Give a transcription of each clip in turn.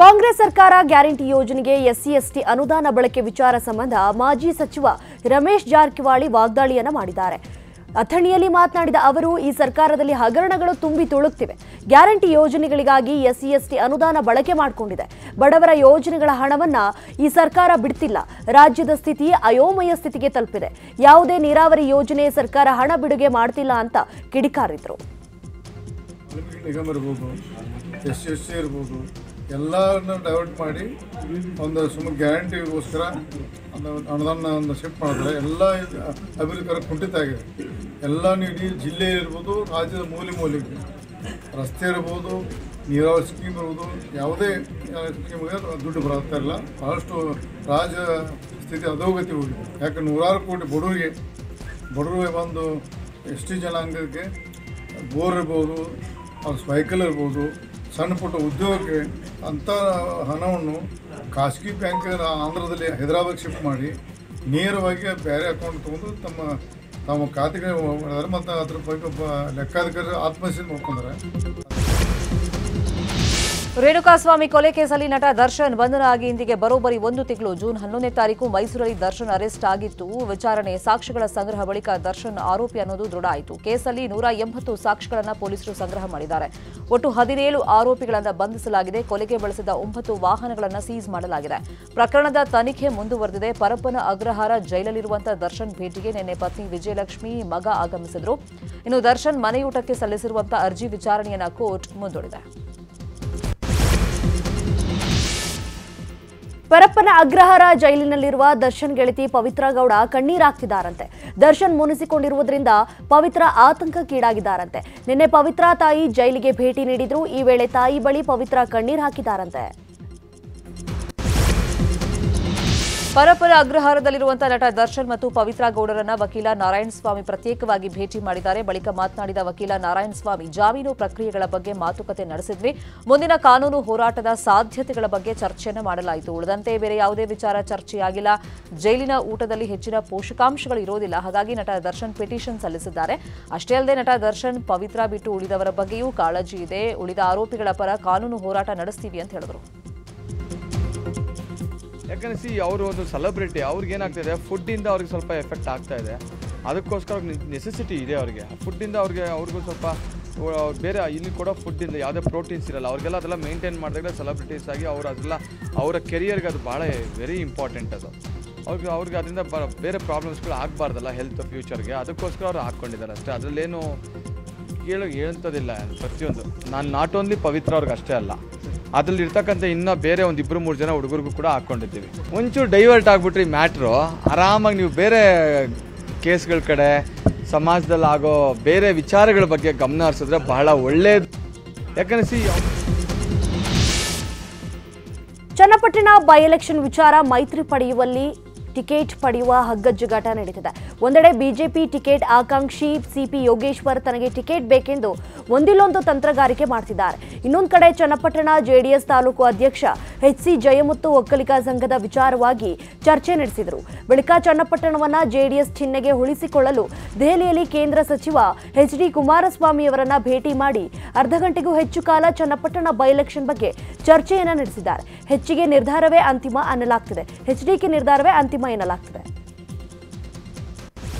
ಕಾಂಗ್ರೆಸ್ ಸರ್ಕಾರ ಗ್ಯಾರಂಟಿ ಯೋಜನೆಗೆ SC ST ಅನುದಾನ ಬಳಕೆ ವಿಚಾರ ಸಂಬಂಧ ಮಾಜಿ ಸಚಿವ ರಮೇಶ್ ಜಾರಕಿಹೊಳಿ ವಾಗ್ದಾಳಿಯನ್ನ ಮಾಡಿದ್ದಾರೆ. ಅಥಣಿಯಲ್ಲಿ ಮಾತನಾಡಿದ ಅವರು, ಈ ಸರ್ಕಾರದಲ್ಲಿ ಹಗರಣಗಳು ತುಂಬಿ ತುಳುಕ್ತಿವೆ. ಗ್ಯಾರಂಟಿ ಯೋಜನೆಗಳಿಗಾಗಿ ಎಸ್ಸಿ ಎಸ್ಟಿ ಅನುದಾನ ಬಳಕೆ ಮಾಡಿಕೊಂಡಿದೆ. ಬಡವರ ಯೋಜನೆಗಳ ಹಣವನ್ನ ಈ ಸರ್ಕಾರ ಬಿಡ್ತಿಲ್ಲ. ರಾಜ್ಯದ ಸ್ಥಿತಿ ಅಯೋಮಯ ಸ್ಥಿತಿಗೆ ತಲುಪಿದೆ. ಯಾವುದೇ ನೀರಾವರಿ ಯೋಜನೆ ಸರ್ಕಾರ ಹಣ ಬಿಡುಗೆ ಮಾಡ್ತಿಲ್ಲ ಅಂತ ಕಿಡಿಕಾರಿದ್ರು. ಎಲ್ಲರನ್ನ ಡೈವರ್ಟ್ ಮಾಡಿ ಒಂದು ಸುಮ್ಮನೆ ಗ್ಯಾರಂಟಿಗೋಸ್ಕರ ಅನುದಾನ ಶಿಫ್ಟ್ ಮಾಡಿದ್ರೆ ಎಲ್ಲ ಅಭಿವೃದ್ಧಿ ಕುಂಠಿತ ಆಗಿದೆ. ಎಲ್ಲ ಇಡೀ ಜಿಲ್ಲೆ ಇರ್ಬೋದು, ರಾಜ್ಯದ ಮೂಲೆಗೆ ರಸ್ತೆ ಇರ್ಬೋದು, ನೀರಾವರಿ ಸ್ಕೀಮ್ ಇರ್ಬೋದು, ಯಾವುದೇ ಸ್ಕೀಮ್ಗೆ ದುಡ್ಡು ಬರ್ತಾ ಇಲ್ಲ. ಭಾಳಷ್ಟು ರಾಜ್ಯ ಸ್ಥಿತಿ ಅಧೋಗತಿ ಹೋಗಿದೆ. ಯಾಕೆ ನೂರಾರು ಕೋಟಿ ಬಡವರಿಗೆ ಬಂದು ಎಸ್ ಟಿ ಜನಾಂಗಕ್ಕೆ ಬೋರ್ ಇರ್ಬೋದು, ಅವ್ರ ಸೈಕಲ್ ಇರ್ಬೋದು, ಸಣ್ಣ ಪುಟ್ಟ ಉದ್ಯೋಗಕ್ಕೆ ಅಂಥ ಹಣವನ್ನು ಖಾಸಗಿ ಬ್ಯಾಂಕ್ ಆಂಧ್ರದಲ್ಲಿ ಹೈದರಾಬಾದ್ ಶಿಫ್ಟ್ ಮಾಡಿ ನೇರವಾಗಿ ಬೇರೆ ಅಕೌಂಟ್ ತೊಗೊಂಡು ತಮ್ಮ ಖಾತೆಗೆ ಮಾಡಿದ್ದಾರೆ. ಮತ್ತು ಅದ್ರ ಬಗ್ಗೆ ಒಬ್ಬ ಲೆಕ್ಕಾಧಿಕಾರಿ ಆತ್ಮಹತ್ಯೆ ಮಾಡ್ಕೊಂಡ್ರೆ. ರೇಣುಕಾಸ್ವಾಮಿ ಕೊಲೆ ಕೇಸಲ್ಲಿ ನಟ ದರ್ಶನ್ ಬಂಧನ ಆಗಿ ಇಂದಿಗೆ ಬರೋಬ್ಬರಿ 1 ತಿಂಗಳು. ಜೂನ್ 11ನೇ ತಾರೀಕು ಮೈಸೂರಲ್ಲಿ ದರ್ಶನ್ ಅರೆಸ್ಟ್ ಆಗಿತ್ತು. ವಿಚಾರಣೆ ಸಾಕ್ಷ್ಯಗಳ ಸಂಗ್ರಹ ಬಳಿಕ ದರ್ಶನ್ ಆರೋಪಿ ಅನ್ನೋದು ದೃಢ ಆಯಿತು. ಕೇಸಲ್ಲಿ 180 ಸಾಕ್ಷ್ಯಗಳನ್ನು ಪೊಲೀಸರು ಸಂಗ್ರಹ ಮಾಡಿದ್ದಾರೆ. ಒಟ್ಟು 17 ಆರೋಪಿಗಳನ್ನು ಬಂಧಿಸಲಾಗಿದೆ. ಕೊಲೆಗೆ ಬಳಸಿದ 9 ವಾಹನಗಳನ್ನು ಸೀಸ್ ಮಾಡಲಾಗಿದೆ. ಪ್ರಕರಣದ ತನಿಖೆ ಮುಂದುವರೆದಿದೆ. ಪರಪ್ಪನ ಅಗ್ರಹಾರ ಜೈಲಲ್ಲಿರುವಂತಹ ದರ್ಶನ್ ಭೇಟಿಗೆ ನಿನ್ನೆ ಪತ್ನಿ ವಿಜಯಲಕ್ಷ್ಮಿ, ಮಗ ಆಗಮಿಸಿದ್ರು. ಇನ್ನು ದರ್ಶನ್ ಮನೆಯೂಟಕ್ಕೆ ಸಲ್ಲಿಸಿರುವಂತಹ ಅರ್ಜಿ ವಿಚಾರಣೆಯನ್ನ ಕೋರ್ಟ್ ಮುಂದೂಡಿದೆ. ಪರಪ್ಪನ ಅಗ್ರಹಾರ ಜೈಲಿನಲ್ಲಿರುವ ದರ್ಶನ್ ಗೆಳತಿ ಪವಿತ್ರ ಗೌಡ ಕಣ್ಣೀರಾಗ್ತಿದ್ದಾರಂತೆ. ದರ್ಶನ್ ಮುನಿಸಿಕೊಂಡಿರುವುದರಿಂದ ಪವಿತ್ರ ಆತಂಕಕ್ಕೀಡಾಗಿದ್ದಾರಂತೆ. ನಿನ್ನೆ ಪವಿತ್ರ ತಾಯಿ ಜೈಲಿಗೆ ಭೇಟಿ ನೀಡಿದ್ರು. ಈ ವೇಳೆ ತಾಯಿ ಬಳಿ ಪವಿತ್ರ ಕಣ್ಣೀರು ಹಾಕಿದ್ದಾರಂತೆ. ಪರಪ್ಪನ ಅಗ್ರಹಾರದಲ್ಲಿರುವಂತಹ ನಟ ದರ್ಶನ್ ಮತ್ತು ಪವಿತ್ರ ಗೌಡರನ್ನ ವಕೀಲ ನಾರಾಯಣಸ್ವಾಮಿ ಪ್ರತ್ಯೇಕವಾಗಿ ಭೇಟಿ ಮಾಡಿದ್ದಾರೆ. ಬಳಿಕ ಮಾತನಾಡಿದ ವಕೀಲ ನಾರಾಯಣಸ್ವಾಮಿ, ಜಾಮೀನು ಪ್ರಕ್ರಿಯೆಗಳ ಬಗ್ಗೆ ಮಾತುಕತೆ ನಡೆಸಿದ್ವಿ. ಮುಂದಿನ ಕಾನೂನು ಹೋರಾಟದ ಸಾಧ್ಯತೆಗಳ ಬಗ್ಗೆ ಚರ್ಚೆಯನ್ನು ಮಾಡಲಾಯಿತು. ಉಳಿದಂತೆ ಬೇರೆ ಯಾವುದೇ ವಿಚಾರ ಚರ್ಚೆಯಾಗಿಲ್ಲ. ಜೈಲಿನ ಊಟದಲ್ಲಿ ಹೆಚ್ಚಿನ ಪೋಷಕಾಂಶಗಳು ಇರೋದಿಲ್ಲ. ಹಾಗಾಗಿ ನಟ ದರ್ಶನ್ ಪಿಟಿಷನ್ ಸಲ್ಲಿಸಿದ್ದಾರೆ. ಅಷ್ಟೇ ಅಲ್ಲದೆ ನಟ ದರ್ಶನ್ ಪವಿತ್ರ ಬಿಟ್ಟು ಉಳಿದವರ ಬಗ್ಗೆಯೂ ಕಾಳಜಿ ಇದೆ. ಉಳಿದ ಆರೋಪಿಗಳ ಪರ ಕಾನೂನು ಹೋರಾಟ ನಡೆಸ್ತೀವಿ ಅಂತ ಹೇಳಿದ್ರು. ಯಾಕಂದ್ರೆ ಅವರು ಒಂದು ಸೆಲೆಬ್ರಿಟಿ, ಅವ್ರಿಗೆ ಏನಾಗ್ತಾಯಿದೆ, ಫುಡ್ಡಿಂದ ಅವ್ರಿಗೆ ಸ್ವಲ್ಪ ಎಫೆಕ್ಟ್ ಆಗ್ತಾ ಇದೆ. ಅದಕ್ಕೋಸ್ಕರ ನೆಸೆಸಿಟಿ ಇದೆ ಅವ್ರಿಗೆ. ಫುಡ್ಡಿಂದ ಅವ್ರಿಗೂ ಸ್ವಲ್ಪ ಬೇರೆ ಇಲ್ಲಿ ಕೂಡ ಫುಡ್ಡಿಂದ ಯಾವುದೇ ಪ್ರೋಟೀನ್ಸ್ ಇರಲ್ಲ. ಅವ್ರಿಗೆಲ್ಲ ಅದೆಲ್ಲ ಮೇಂಟೈನ್ ಮಾಡಿದಾಗ ಸೆಲೆಬ್ರಿಟೀಸ್ ಆಗಿ ಅವರ ಕೆರಿಯರ್ಗೆ ಅದು ಭಾಳ ವೆರಿ ಇಂಪಾರ್ಟೆಂಟ್. ಅದು ಅವ್ರಿಗೆ ಅದರಿಂದ ಬೇರೆ ಪ್ರಾಬ್ಲಮ್ಸ್ಗಳು ಆಗಬಾರ್ದಲ್ಲ ಹೆಲ್ತ್ ಫ್ಯೂಚರ್ಗೆ. ಅದಕ್ಕೋಸ್ಕರ ಅವ್ರು ಹಾಕ್ಕೊಂಡಿದ್ದಾರೆ ಅಷ್ಟೇ. ಅದರಲ್ಲೇನು ಹೇಳಂಥದ್ದಿಲ್ಲ. ಪ್ರತಿಯೊಂದು ನಾನು ನಾಟ್ ಓನ್ಲಿ ಪವಿತ್ರ ಅವ್ರಿಗೆ ಅಷ್ಟೇ ಅಲ್ಲ, ಅದ್ರಲ್ಲಿ ಇರ್ತಕ್ಕಂಥ ಇನ್ನೂ ಬೇರೆ ಒಂದು 2-3 ಜನ ಹುಡುಗರಿಗೂ ಕೂಡ ಹಾಕ್ಕೊಂಡಿದ್ದೀವಿ. ಒಂಚೂರು ಡೈವರ್ಟ್ ಆಗಿಬಿಟ್ರೆ ಈ ಮ್ಯಾಟ್ರು ಆರಾಮಾಗಿ ನೀವು ಬೇರೆ ಕೇಸ್ಗಳ ಕಡೆ, ಸಮಾಜದಲ್ಲಿ ಆಗೋ ಬೇರೆ ವಿಚಾರಗಳ ಬಗ್ಗೆ ಗಮನ ಹರಿಸಿದ್ರೆ ಬಹಳ ಒಳ್ಳೆಯದು. ಯಾಕಂದ್ರೆ ಚನ್ನಪಟ್ಟಣ ಬೈ ಎಲೆಕ್ಷನ್ ವಿಚಾರ ಮೈತ್ರಿ ಪಡೆಯುವಲ್ಲಿ ಟಿಕೆಟ್ ಪಡೆಯುವ ಹಗ್ಗಜಗಾಟ ನಡೀತಿದೆ. ಒಂದೆಡೆ ಬಿಜೆಪಿ ಟಿಕೆಟ್ ಆಕಾಂಕ್ಷಿ ಸಿಪಿ ಯೋಗೇಶ್ವರ್ ತನಗೆ ಟಿಕೆಟ್ ಬೇಕೆಂದು ಒಂದಿಲ್ಲೊಂದು ತಂತ್ರಗಾರಿಕೆ ಮಾಡ್ತಿದ್ದಾರೆ. ಇನ್ನೊಂದು ಕಡೆ ಚನ್ನಪಟ್ಟಣ ಜೆಡಿಎಸ್ ತಾಲೂಕು ಅಧ್ಯಕ್ಷ ಎಚ್.ಸಿ. ಜಯಮುತ್ತು ಒಕ್ಕಲಿಗ ಸಂಘದ ವಿಚಾರವಾಗಿ ಚರ್ಚೆ ನಡೆಸಿದರು. ಬಳಿಕ ಚನ್ನಪಟ್ಟಣವನ್ನ ಜೆಡಿಎಸ್ ಚಿಹ್ನೆಗೆ ಉಳಿಸಿಕೊಳ್ಳಲು ದೆಹಲಿಯಲ್ಲಿ ಕೇಂದ್ರ ಸಚಿವ ಎಚ್.ಡಿ. ಕುಮಾರಸ್ವಾಮಿಯವರನ್ನ ಭೇಟಿ ಮಾಡಿ ಅರ್ಧ ಗಂಟೆಗೂ ಹೆಚ್ಚು ಕಾಲ ಚನ್ನಪಟ್ಟಣ ಬೈ ಎಲೆಕ್ಷನ್ ಬಗ್ಗೆ ಚರ್ಚೆಯನ್ನ ನಡೆಸಿದ್ದಾರೆ. ಎಚ್ಡಿಕೆ ನಿರ್ಧಾರವೇ ಅಂತಿಮ ಅನ್ನಲಾಗ್ತಿದೆ. ಎಚ್ಡಿಕೆ ನಿರ್ಧಾರವೇ ಅಂತಿಮ ಎನ್ನಲಾಗ್ತಿದೆ.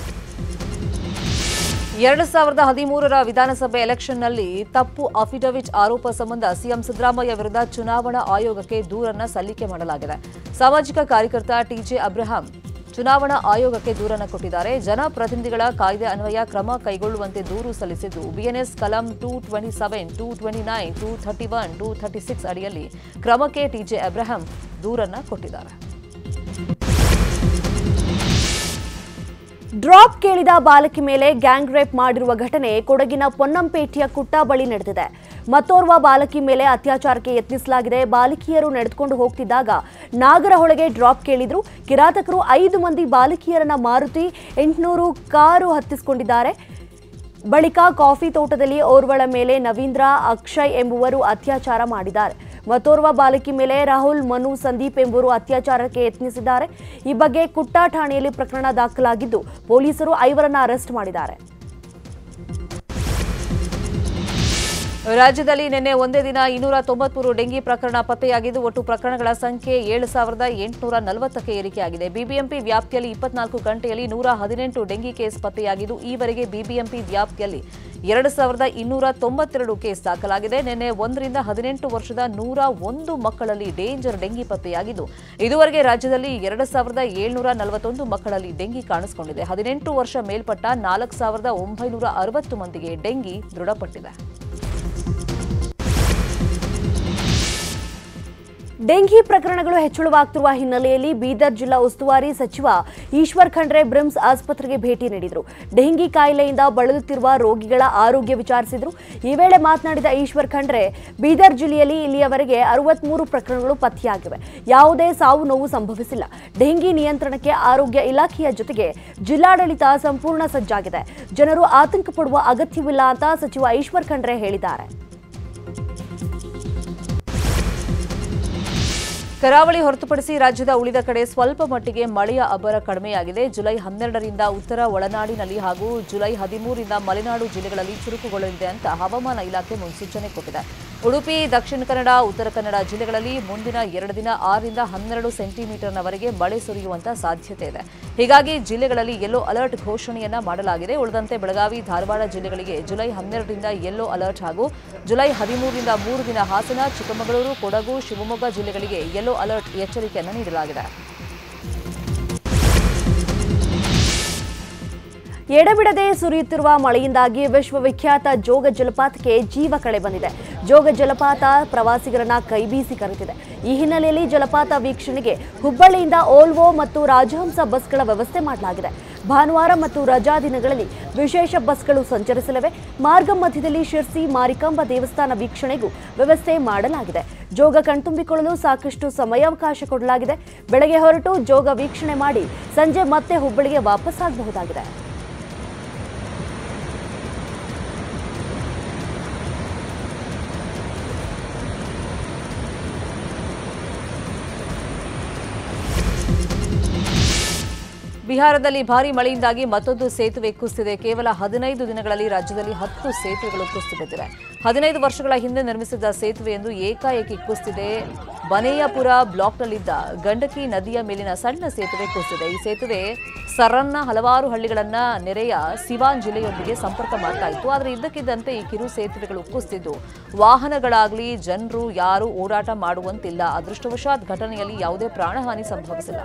2013ರ ವಿಧಾನಸಭೆ ಎಲೆಕ್ಷನ್ನಲ್ಲಿ ತಪ್ಪು ಅಫಿಡವಿಟ್ ಆರೋಪ ಸಂಬಂಧ ಸಿಎಂ ಸಿದ್ದರಾಮಯ್ಯ ವಿರುದ್ಧ ಚುನಾವಣಾ ಆಯೋಗಕ್ಕೆ ದೂರನ್ನ ಸಲ್ಲಿಕೆ ಮಾಡಲಾಗಿದೆ. ಸಾಮಾಜಿಕ ಕಾರ್ಯಕರ್ತ ಟಿಜೆ ಅಬ್ರಹಾಂ ಚುನಾವಣಾ ಆಯೋಗಕ್ಕೆ ದೂರನ್ನು ಕೊಟ್ಟಿದ್ದಾರೆ. ಜನಪ್ರತಿನಿಧಿಗಳ ಕಾಯ್ದೆ ಅನ್ವಯ ಕ್ರಮ ಕೈಗೊಳ್ಳುವಂತೆ ದೂರು ಸಲ್ಲಿಸಿದ್ದು ಬಿಎನ್ಎಸ್ ಕಲಂ 227, 229, 231, 236 ಅಡಿಯಲ್ಲಿ ಕ್ರಮಕ್ಕೆ ಟಿಜೆ ಅಬ್ರಹಾಂ ದೂರನ್ನು ಕೊಟ್ಟಿದ್ದಾರೆ. ಡ್ರಾಪ್ ಕೇಳಿದ ಬಾಲಕಿ ಮೇಲೆ ಗ್ಯಾಂಗ್ ರೇಪ್ ಮಾಡಿರುವ ಘಟನೆ ಕೊಡಗಿನ ಪೊನ್ನಂಪೇಟೆಯ ಕುಟ್ಟ ಬಳಿ ನಡೆದಿದೆ. ಮತ್ತೋರ್ವ ಬಾಲಕಿ ಮೇಲೆ ಅತ್ಯಾಚಾರಕ್ಕೆ ಯತ್ನಿಸಲಾಗಿದೆ. ಬಾಲಕಿಯರು ನಡೆದುಕೊಂಡು ಹೋಗ್ತಿದ್ದಾಗ ನಾಗರಹೊಳೆಗೆ ಡ್ರಾಪ್ ಕೇಳಿದ್ರು. ಕಿರಾತಕರು 5 ಮಂದಿ ಬಾಲಕಿಯರನ್ನ ಮಾರುತಿ 800 ಕಾರು ಹತ್ತಿಸಿಕೊಂಡಿದ್ದಾರೆ. ಬಳಿಕ ಕಾಫಿ ತೋಟದಲ್ಲಿ ಓರ್ವಳ ಮೇಲೆ ನವೀಂದ್ರ, ಅಕ್ಷಯ್ ಎಂಬುವರು ಅತ್ಯಾಚಾರ ಮಾಡಿದ್ದಾರೆ. ಮತ್ತೋರ್ವ ಬಾಲಕಿ ಮೇಲೆ ರಾಹುಲ್, ಮನು, ಸಂದೀಪ್ ಎಂಬುವರು ಅತ್ಯಾಚಾರಕ್ಕೆ ಯತ್ನಿಸಿದ್ದಾರೆ. ಈ ಬಗ್ಗೆ ಕುಟ್ಟ ಠಾಣೆಯಲ್ಲಿ ಪ್ರಕರಣ ದಾಖಲಾಗಿದ್ದು ಪೊಲೀಸರು 5ರನ್ನ ಅರೆಸ್ಟ್ ಮಾಡಿದ್ದಾರೆ. ರಾಜ್ಯದಲ್ಲಿ ನಿನ್ನೆ ಒಂದೇ ದಿನ 293 ಡೆಂಗಿ ಪ್ರಕರಣ ಪತ್ತೆಯಾಗಿದ್ದು ಒಟ್ಟು ಪ್ರಕರಣಗಳ ಸಂಖ್ಯೆ 7,840ಕ್ಕೆ ಏರಿಕೆಯಾಗಿದೆ. ಬಿಬಿಎಂಪಿ ವ್ಯಾಪ್ತಿಯಲ್ಲಿ 24 ಗಂಟೆಯಲ್ಲಿ 118 ಡೆಂಗಿ ಕೇಸ್ ಪತ್ತೆಯಾಗಿದ್ದು ಈವರೆಗೆ ಬಿಬಿಎಂಪಿ ವ್ಯಾಪ್ತಿಯಲ್ಲಿ 2,292 ಕೇಸ್ ದಾಖಲಾಗಿದೆ. ನಿನ್ನೆ 1 ರಿಂದ 18 ವರ್ಷದ 101 ಮಕ್ಕಳಲ್ಲಿ ಡೇಂಜರ್ ಡೆಂಗಿ ಪತ್ತೆಯಾಗಿದ್ದು ಇದುವರೆಗೆ ರಾಜ್ಯದಲ್ಲಿ 2,741 ಮಕ್ಕಳಲ್ಲಿ ಡೆಂಗಿ ಕಾಣಿಸಿಕೊಂಡಿದೆ. 18 ವರ್ಷ ಮೇಲ್ಪಟ್ಟ 4,960 ಮಂದಿಗೆ ಡೆಂಗಿ ದೃಢಪಟ್ಟಿದೆ. ಡೆಂಗಿ ಪ್ರಕರಣಗಳು ಹೆಚ್ಚಳವಾಗುತ್ತಿರುವ ಹಿನ್ನೆಲೆಯಲ್ಲಿ ಬೀದರ್ ಜಿಲ್ಲಾ ಉಸ್ತುವಾರಿ ಸಚಿವ ಈಶ್ವರ್ ಖಂಡ್ರೆ ಬ್ರಿಮ್ಸ್ ಆಸ್ಪತ್ರೆಗೆ ಭೇಟಿ ನೀಡಿದರು. ಡೆಂಗಿ ಕಾಯಿಲೆಯಿಂದ ಬಳಲುತ್ತಿರುವ ರೋಗಿಗಳ ಆರೋಗ್ಯ ವಿಚಾರಿಸಿದರು. ಈ ವೇಳೆ ಮಾತನಾಡಿದ ಈಶ್ವರ್ ಖಂಡ್ರೆ, ಬೀದರ್ ಜಿಲ್ಲೆಯಲ್ಲಿ ಇಲ್ಲಿಯವರೆಗೆ 63 ಪ್ರಕರಣಗಳು ಪತ್ತೆಯಾಗಿವೆ. ಯಾವುದೇ ಸಾವು ನೋವು ಸಂಭವಿಸಿಲ್ಲ. ಡೆಂಗಿ ನಿಯಂತ್ರಣಕ್ಕೆ ಆರೋಗ್ಯ ಇಲಾಖೆಯ ಜೊತೆಗೆ ಜಿಲ್ಲಾಡಳಿತ ಸಂಪೂರ್ಣ ಸಜ್ಜಾಗಿದೆ. ಜನರು ಆತಂಕ ಪಡುವ ಅಗತ್ಯವಿಲ್ಲ ಅಂತ ಸಚಿವ ಈಶ್ವರ್ ಖಂಡ್ರೆ ಹೇಳಿದ್ದಾರೆ. ಕರಾವಳಿ ಹೊರತುಪಡಿಸಿ ರಾಜ್ಯದ ಉಳಿದ ಕಡೆ ಸ್ವಲ್ಪ ಮಟ್ಟಿಗೆ ಮಳೆಯ ಅಬ್ಬರ ಕಡಿಮೆಯಾಗಿದೆ. ಜುಲೈ 12ರಿಂದ ಉತ್ತರ ಒಳನಾಡಿನಲ್ಲಿ ಹಾಗೂ ಜುಲೈ 13ರಿಂದ ಮಲೆನಾಡು ಜಿಲ್ಲೆಗಳಲ್ಲಿ ಚುರುಕುಗೊಳ್ಳಲಿದೆ ಅಂತ ಹವಾಮಾನ ಇಲಾಖೆ ಮುನ್ಸೂಚನೆ ಕೊಟ್ಟಿದೆ. ಉಡುಪಿ, ದಕ್ಷಿಣ ಕನ್ನಡ, ಉತ್ತರ ಕನ್ನಡ ಜಿಲ್ಲೆಗಳಲ್ಲಿ ಮುಂದಿನ 2 ದಿನ 6 ರಿಂದ 12 ಸೆಂಟಿಮೀಟರ್ನವರೆಗೆ ಮಳೆ ಸುರಿಯುವಂತ ಸಾಧ್ಯತೆ ಇದೆ. ಹೀಗಾಗಿ ಜಿಲ್ಲೆಗಳಲ್ಲಿ ಯೆಲ್ಲೋ ಅಲರ್ಟ್ ಘೋಷಣೆಯನ್ನ ಮಾಡಲಾಗಿದೆ. ಉಳಿದಂತೆ ಬೆಳಗಾವಿ, ಧಾರವಾಡ ಜಿಲ್ಲೆಗಳಿಗೆ ಜುಲೈ 12ರಿಂದ ಯೆಲ್ಲೋ ಅಲರ್ಟ್ ಹಾಗೂ ಜುಲೈ 13ರಿಂದ 3 ದಿನ ಹಾಸನ, ಚಿಕ್ಕಮಗಳೂರು, ಕೊಡಗು, ಶಿವಮೊಗ್ಗ ಜಿಲ್ಲೆಗಳಿಗೆ ಯೆಲ್ಲೋ ಅಲರ್ಟ್ ಎಚ್ಚರಿಕೆಯನ್ನು ನೀಡಲಾಗಿದೆ. ಎಡಬಿಡದೆ ಸುರಿಯುತ್ತಿರುವ ಮಳೆಯಿಂದಾಗಿ ವಿಶ್ವವಿಖ್ಯಾತ ಜೋಗ ಜಲಪಾತಕ್ಕೆ ಜೀವ ಕಳೆ ಬಂದಿದೆ. ಜೋಗ ಜಲಪಾತ ಪ್ರವಾಸಿಗರನ್ನ ಕೈಬೀಸಿ ಕರೆದಿದೆ. ಈ ಹಿನ್ನೆಲೆಯಲ್ಲಿ ಜಲಪಾತ ವೀಕ್ಷಣೆಗೆ ಹುಬ್ಬಳ್ಳಿಯಿಂದ ಓಲ್ವೋ ಮತ್ತು ರಾಜಹಂಸ ಬಸ್ಗಳ ವ್ಯವಸ್ಥೆ ಮಾಡಲಾಗಿದೆ. ಭಾನುವಾರ ಮತ್ತು ರಜಾ ದಿನಗಳಲ್ಲಿ ವಿಶೇಷ ಬಸ್ಗಳು ಸಂಚರಿಸಲಿವೆ. ಮಾರ್ಗ ಮಧ್ಯದಲ್ಲಿ ಶಿರ್ಸಿ ಮಾರಿಕಾಂಬಾ ದೇವಸ್ಥಾನ ವೀಕ್ಷಣೆಗೂ ವ್ಯವಸ್ಥೆ ಮಾಡಲಾಗಿದೆ. ಜೋಗ ಕಣ್ತುಂಬಿಕೊಳ್ಳಲು ಸಾಕಷ್ಟು ಸಮಯಾವಕಾಶ ಕೊಡಲಾಗಿದೆ. ಬೆಳಗ್ಗೆ ಹೊರಟು ಜೋಗ ವೀಕ್ಷಣೆ ಮಾಡಿ ಸಂಜೆ ಮತ್ತೆ ಹುಬ್ಬಳ್ಳಿಗೆ ವಾಪಸ್ಸಾಗಬಹುದಾಗಿದೆ. ಬಿಹಾರದಲ್ಲಿ ಭಾರೀ ಮಳೆಯಿಂದಾಗಿ ಮತ್ತೊಂದು ಸೇತುವೆ ಕುಸಿದಿದೆ. ಕೇವಲ 15 ದಿನಗಳಲ್ಲಿ ರಾಜ್ಯದಲ್ಲಿ 10 ಸೇತುವೆಗಳು ಕುಸಿದು ಬಿದ್ದಿವೆ. 15 ವರ್ಷಗಳ ಹಿಂದೆ ನಿರ್ಮಿಸಿದ್ದ ಸೇತುವೆಯೊಂದು ಏಕಾಏಕಿ ಕುಸಿದಿದೆ. ಬನೇಯಾಪುರ ಬ್ಲಾಕ್ನಲ್ಲಿದ್ದ ಗಂಡಕಿ ನದಿಯ ಮೇಲಿನ ಸಣ್ಣ ಸೇತುವೆ ಕುಸಿದಿದೆ. ಈ ಸೇತುವೆ ಸರನ್ನ ಹಲವಾರು ಹಳ್ಳಿಗಳನ್ನ ನೆರೆಯ ಸಿವಾನ್ ಜಿಲ್ಲೆಯೊಂದಿಗೆ ಸಂಪರ್ಕ ಮಾಡ್ತಾ ಇತ್ತು. ಆದರೆ ಇದ್ದಕ್ಕಿದ್ದಂತೆ ಈ ಕಿರು ಸೇತುವೆಗಳು ಕುಸಿದಿದ್ದು ವಾಹನಗಳಾಗಲಿ ಜನರು ಯಾರು ಓಡಾಟ ಮಾಡುವಂತಿಲ್ಲ. ಅದೃಷ್ಟವಶಾತ್ ಘಟನೆಯಲ್ಲಿ ಯಾವುದೇ ಪ್ರಾಣಹಾನಿ ಸಂಭವಿಸಿಲ್ಲ.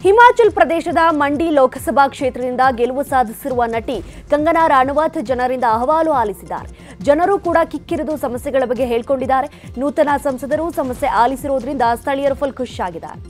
ಹಿಮಾಚಲ್ ಪ್ರದೇಶದ ಮಂಡಿ ಲೋಕಸಭಾ ಕ್ಷೇತ್ರದಿಂದ ಗೆಲುವು ಸಾಧಿಸಿರುವ ನಟಿ ಕಂಗನಾ ರಾಣಾವತ್ ಜನರಿಂದ ಅಹವಾಲು ಆಲಿಸಿದ್ದಾರೆ. ಜನರು ಕೂಡ ಕಿಕ್ಕಿರಿದು ಸಮಸ್ಯೆಗಳ ಬಗ್ಗೆ ಹೇಳಿಕೊಂಡಿದ್ದಾರೆ. ನೂತನ ಸಂಸದರು ಸಮಸ್ಯೆ ಆಲಿಸಿರುವುದರಿಂದ ಸ್ಥಳೀಯರು ಫುಲ್ ಖುಷಿಯಾಗಿದ್ದಾರೆ.